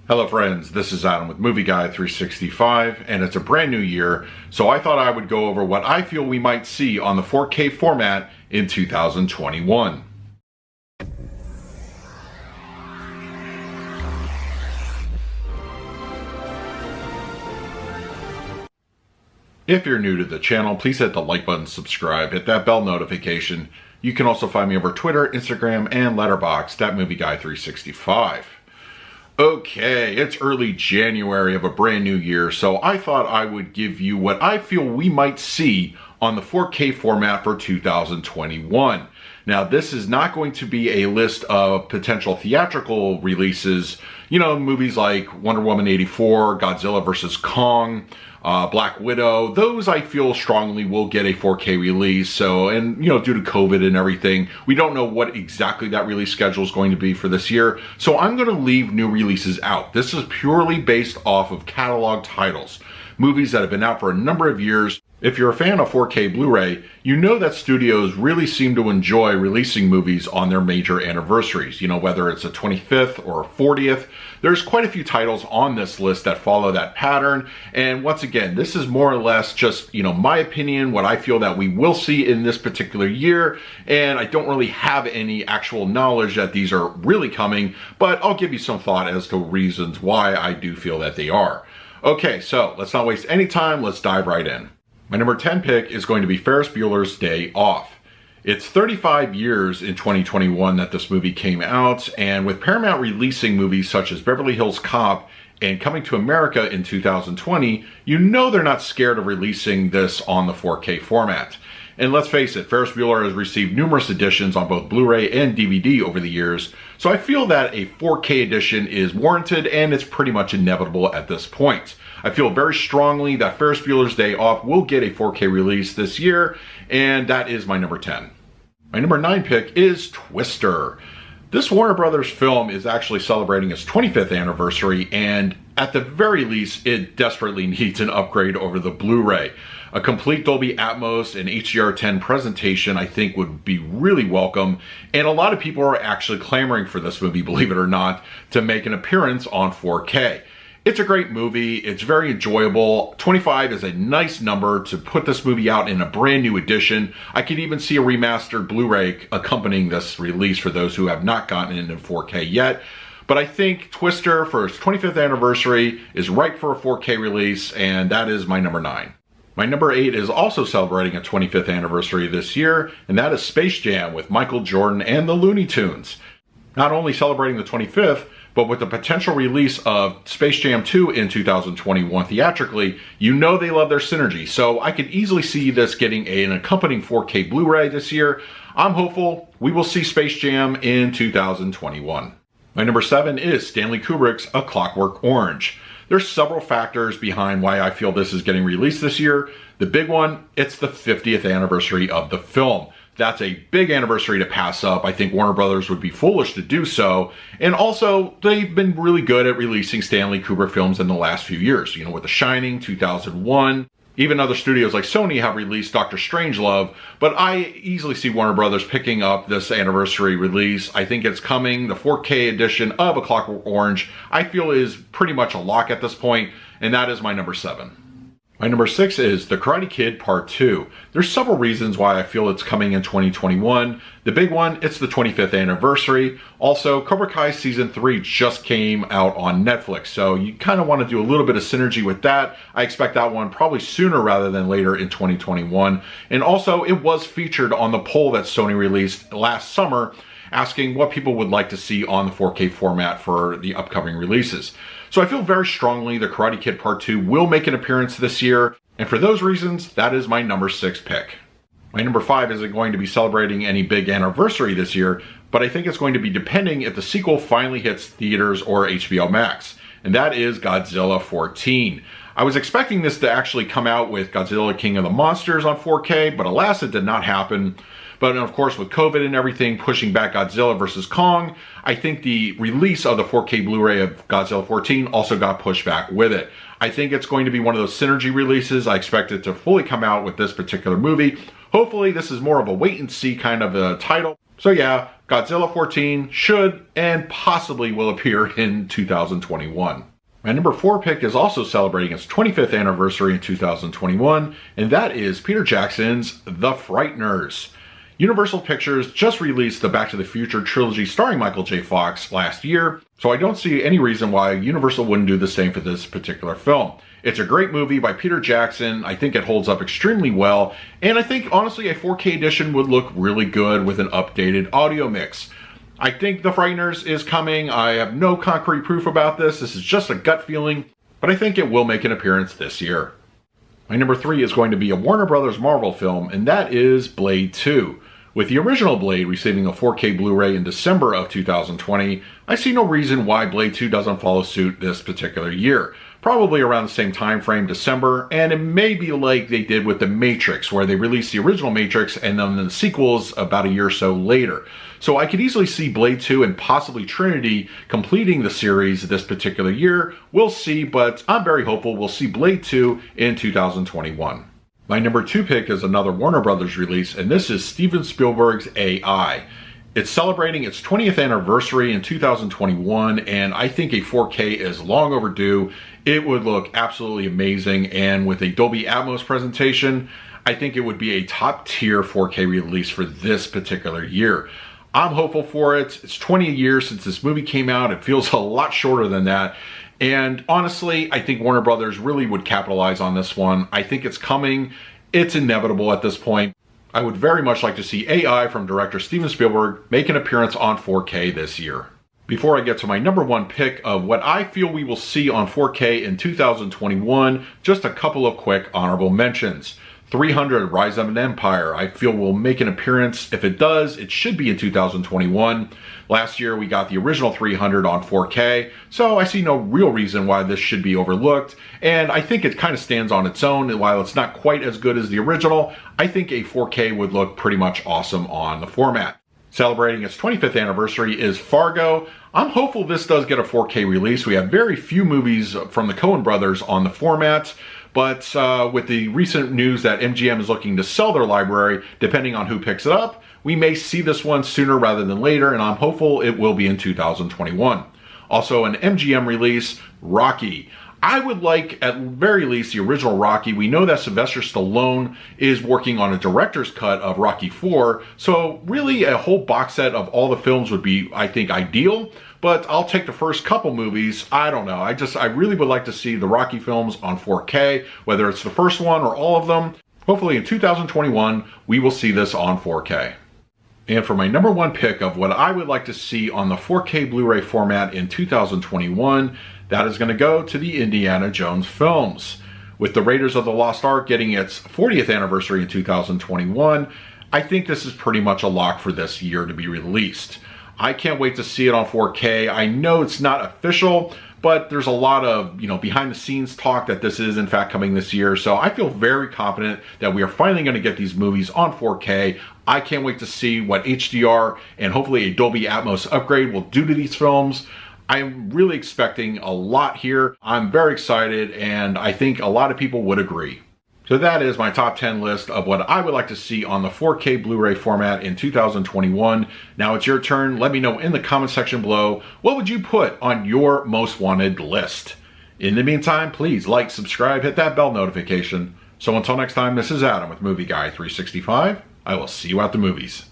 Hello friends, this is Adam with Movie Guy 365, and it's a brand new year, so I thought I would go over what I feel we might see on the 4K format in 2021. If you're new to the channel, please hit the like button, subscribe, hit that bell notification. You can also find me over Twitter, Instagram, and Letterboxd at Movie Guy 365. Okay, it's early January of a brand new year, so I thought I would give you what I feel we might see on the 4K format for 2021. Now, this is not going to be a list of potential theatrical releases, you know, movies like Wonder Woman 84, Godzilla vs. Kong, Black Widow. Those I feel strongly will get a 4K release. So, and you know, due to COVID and everything, we don't know what exactly that release schedule is going to be for this year. So I'm going to leave new releases out. This is purely based off of catalog titles, movies that have been out for a number of years. If you're a fan of 4K Blu-ray, you know that studios really seem to enjoy releasing movies on their major anniversaries. You know, whether it's a 25th or 40th, there's quite a few titles on this list that follow that pattern. And once again, this is more or less just, you know, my opinion, what I feel that we will see in this particular year. And I don't really have any actual knowledge that these are really coming, but I'll give you some thought as to reasons why I do feel that they are. Okay, so let's not waste any time. Let's dive right in. My number 10 pick is going to be Ferris Bueller's Day Off. It's 35 years in 2021 that this movie came out, and with Paramount releasing movies such as Beverly Hills Cop and Coming to America in 2020, you know they're not scared of releasing this on the 4K format. And let's face it, Ferris Bueller has received numerous editions on both Blu-ray and DVD over the years, so I feel that a 4K edition is warranted and it's pretty much inevitable at this point. I feel very strongly that Ferris Bueller's Day Off will get a 4K release this year, and that is my number 10. My number 9 pick is Twister. This Warner Brothers film is actually celebrating its 25th anniversary, and at the very least, it desperately needs an upgrade over the Blu-ray. A complete Dolby Atmos and HDR10 presentation, I think, would be really welcome, and a lot of people are actually clamoring for this movie, believe it or not, to make an appearance on 4K. It's a great movie. It's very enjoyable. 25 is a nice number to put this movie out in a brand new edition. I could even see a remastered Blu-ray accompanying this release for those who have not gotten it in 4K yet. But I think Twister, for its 25th anniversary, is ripe for a 4K release, and that is my number 9. My number 8 is also celebrating a 25th anniversary this year, and that is Space Jam with Michael Jordan and the Looney Tunes. Not only celebrating the 25th, but with the potential release of Space Jam 2 in 2021 theatrically, you know they love their synergy. So I could easily see this getting an accompanying 4K Blu-ray this year. I'm hopeful we will see Space Jam in 2021. My number 7 is Stanley Kubrick's A Clockwork Orange. There's several factors behind why I feel this is getting released this year. The big one, it's the 50th anniversary of the film. That's a big anniversary to pass up. I think Warner Brothers would be foolish to do so. And also, they've been really good at releasing Stanley Kubrick films in the last few years. You know, with The Shining, 2001. Even other studios like Sony have released Dr. Strangelove. But I easily see Warner Brothers picking up this anniversary release. I think it's coming. The 4K edition of A Clockwork Orange, I feel, is pretty much a lock at this point. And that is my number 7. My number 6 is The Karate Kid Part 2. There's several reasons why I feel it's coming in 2021. The big one, it's the 25th anniversary. Also, Cobra Kai Season 3 just came out on Netflix, so you kind of want to do a little bit of synergy with that. I expect that one probably sooner rather than later in 2021. And also, it was featured on the poll that Sony released last summer, asking what people would like to see on the 4K format for the upcoming releases. So I feel very strongly The Karate Kid Part 2 will make an appearance this year, and for those reasons, that is my number 6 pick. My number 5 isn't going to be celebrating any big anniversary this year, but I think it's going to be depending if the sequel finally hits theaters or HBO Max, and that is Godzilla 14. I was expecting this to actually come out with Godzilla King of the Monsters on 4K, but alas, it did not happen. But of course, with COVID and everything pushing back Godzilla vs. Kong, I think the release of the 4K Blu-ray of Godzilla 14 also got pushed back with it. I think it's going to be one of those synergy releases. I expect it to fully come out with this particular movie. Hopefully, this is more of a wait and see kind of a title. So yeah, Godzilla 14 should and possibly will appear in 2021. My number 4 pick is also celebrating its 25th anniversary in 2021, and that is Peter Jackson's The Frighteners. Universal Pictures just released the Back to the Future trilogy starring Michael J. Fox last year, so I don't see any reason why Universal wouldn't do the same for this particular film. It's a great movie by Peter Jackson. I think it holds up extremely well, and I think honestly a 4K edition would look really good with an updated audio mix. I think The Frighteners is coming. I have no concrete proof about this. This is just a gut feeling, but I think it will make an appearance this year. My number 3 is going to be a Warner Brothers Marvel film, and that is Blade 2. With the original Blade receiving a 4K Blu-ray in December of 2020, I see no reason why Blade 2 doesn't follow suit this particular year. Probably around the same time frame, December, and it may be like they did with The Matrix, where they released the original Matrix and then the sequels about a year or so later. So I could easily see Blade 2 and possibly Trinity completing the series this particular year. We'll see, but I'm very hopeful we'll see Blade 2 in 2021. My number 2 pick is another Warner Brothers release, and this is Steven Spielberg's AI. It's celebrating its 20th anniversary in 2021, and I think a 4K is long overdue. It would look absolutely amazing, and with a Dolby Atmos presentation, I think it would be a top tier 4K release for this particular year. I'm hopeful for it. It's 20 years since this movie came out. It feels a lot shorter than that. And honestly, I think Warner Brothers really would capitalize on this one. I think it's coming. It's inevitable at this point. I would very much like to see AI from director Steven Spielberg make an appearance on 4K this year. Before I get to my number 1 pick of what I feel we will see on 4K in 2021, just a couple of quick honorable mentions. 300 Rise of an Empire, I feel will make an appearance. If it does, it should be in 2021. Last year we got the original 300 on 4K, so I see no real reason why this should be overlooked, and I think it kind of stands on its own, and while it's not quite as good as the original, I think a 4K would look pretty much awesome on the format. Celebrating its 25th anniversary is Fargo. I'm hopeful this does get a 4K release. We have very few movies from the Coen brothers on the format, but with the recent news that MGM is looking to sell their library, depending on who picks it up, we may see this one sooner rather than later, and I'm hopeful it will be in 2021. Also an MGM release, Rocky. I would like, at very least, the original Rocky. We know that Sylvester Stallone is working on a director's cut of Rocky 4, so really a whole box set of all the films would be, I think, ideal. But I'll take the first couple movies. I don't know. I really would like to see the Rocky films on 4K, whether it's the first one or all of them. Hopefully in 2021, we will see this on 4K. And for my number 1 pick of what I would like to see on the 4K Blu-ray format in 2021, that is going to go to the Indiana Jones films. With the Raiders of the Lost Ark getting its 40th anniversary in 2021, I think this is pretty much a lock for this year to be released. I can't wait to see it on 4K. I know it's not official, but there's a lot of, behind the scenes talk that this is in fact coming this year. So I feel very confident that we are finally going to get these movies on 4K. I can't wait to see what HDR and hopefully a Dolby Atmos upgrade will do to these films. I'm really expecting a lot here. I'm very excited, and I think a lot of people would agree. So that is my top 10 list of what I would like to see on the 4K Blu-ray format in 2021. Now it's your turn. Let me know in the comment section below, what would you put on your most wanted list? In the meantime, please like, subscribe, hit that bell notification. So until next time, this is Adam with Movie Guy 365. I will see you at the movies.